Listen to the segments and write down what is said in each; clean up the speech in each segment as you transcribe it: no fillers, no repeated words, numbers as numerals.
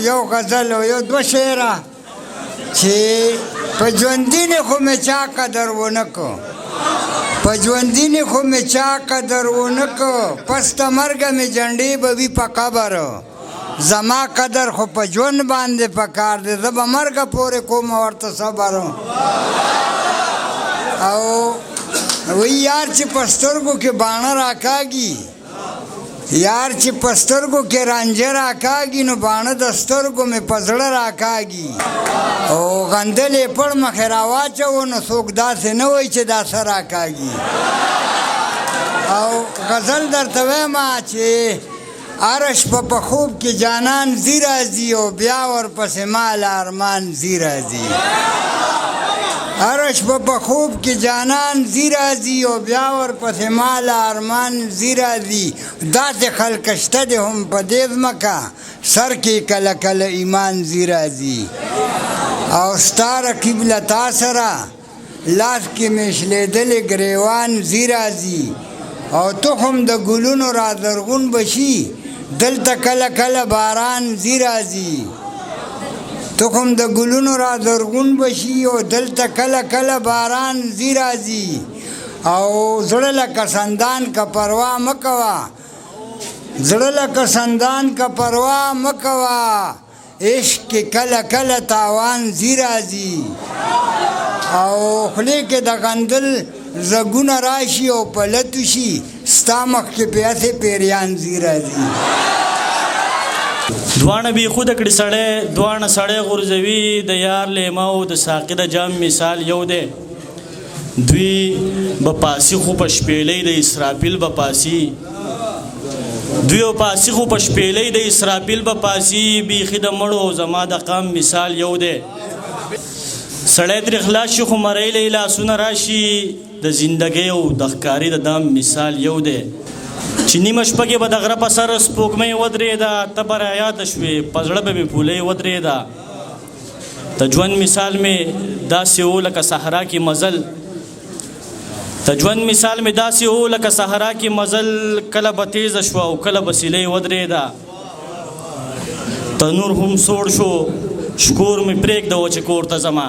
یو غزل او یو دو شعره چې په ژوندینې خو مې چا قدر ونه کو، په ژوندینې خو مې چا قدر ونه کو، پس د مرګه مې جنډې به وي په قبر، زما قدر خو په ژوند باندې پکار دی، زه به مرګه پورې کوم ورته صبر. او وی یار چې په سترګو کې باڼه راکاږي، یار چې په سترګو کې رانجه راکاږي، نو باڼه د سترګو مې په زړه راکاږي. او غندل یې پړ مخې راواچوو نو څوک داسې نه وایي چې دا څه راکاږي. او غزل درته ویمه چې هره شپه په خوب کې جانان ځي راځي، او بیا ورپسې مال ارمان ځي راځي. هره شپه په خوب کې جانان ځي راځي، او بیا ورپسې مال ارمان ځي راځي. داسې خلک شته دي هم په دې ځمکه، سر کې کله کله ایمان ځي راځي. او ستا رقیب له تا سره لاس کې مې شلېدلې ګریوان ځي راځي. او تخم د ګلونو را زرغون بشي، دلته کله کله باران ځي راځي. تخم د ګلونو را زرغون بشي، او دلته کله کله باران ځي راځي. او زړه لکه سندان که پروا مه کوه، زړه لکه سندان که پروا مه کوه، عشق کې کله کله تاوان ځي راځي. او خولې کې د غندل زګونه راشي او پلتو شي، ستا مخ کې پیاسې پیریان ځي راځي. دوانه بی خود کړي سړی، دوانه سړی غورځوي د یار لیمه او د ساقي د جام مثال یو دی. دوی به پاسي خو په شپېلۍ د اسرافیل به پاسي، دوی او پاسي خو په شپېلۍ د اسرافیل به پاسي، بیخي د مړو او زما د قام مثال یو دی. سړی ترې خلاص شي خو مرۍ له لاسونه راشي، د زندګۍ او د ښکاري د دام مثال یو دی. چې نیمه شپه کې به د غره په سر سپوږمۍ ودرېده، ته به رایاده شوې په زړه به مې پولۍ ودرېده. د ژوند مثال مې داسې و لکه صحرا کې مزل، د ژوند مثال مې داسې و لکه صحرا کې مزل، کله به تیزه شوه او کله به سیلۍ ودرېده. تنور هم سوړ شو شکور مې پرېږده و چې کور ته ځمه،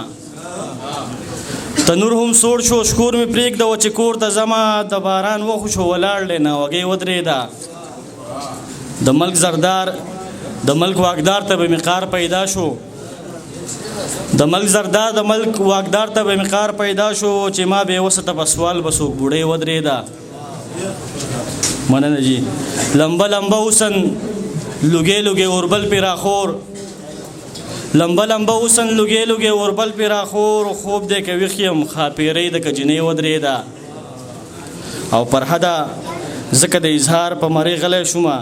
تنور هم سوړ شو شکور مې پرېږده و چې کور ته ځمه. د باران وخو شو ولاړ دی ناوګۍ ودرېده. د ملک زردار د ملک واکدار ته به مې قار پیدا شو، د ملک زردار د ملک واکدار ته به مې قار پیدا شو، چې ما بې وسته په سوال به څوک بوډۍ ودرېده. مننه جی. لمبه لمبه حسن لوګې لوګې اوربل پې راخور، لمبه لمبه حسن لوګې لوګې اوربل پې راخور، خوب دی که ویښ یم خاپیرۍ د کجنۍ ودرېده. او فرهده ځکه د اظهار په مرۍ غلی شومه،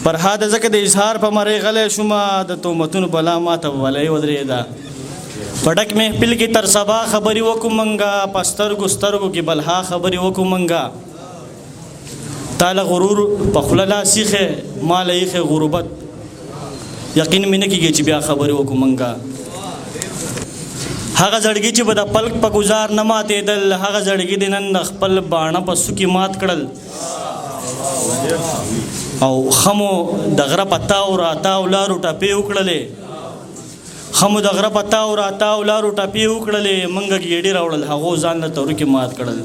فرهده ځکه د اظهار په مرۍ غلی شومه، د تهمتونو بلا ماته بلۍ ودرېده. په ډک محفل کې تر سبا خبرې وکړو منګه، په سترګو سترګو کې بلها خبرې وکړو منګه. تا له غرور په خوله لاس ایښی، ما له ایښی غربت، یقین مې نه کېږي چې بیا خبرې وکړو منګه. هغه زړګي چې به د پلک په ګزار نه ماتېدل، هغه زړګي د نن د خپل باڼه په سوکې مات کړل. او خمو د غره په تاو راتاو لارو ټپې وکړلې، خمو د غره په تاو راتاو لارو ټپې وکړلې، منګه ګېډې راوړل هغو ځان له تورکې مات کړل.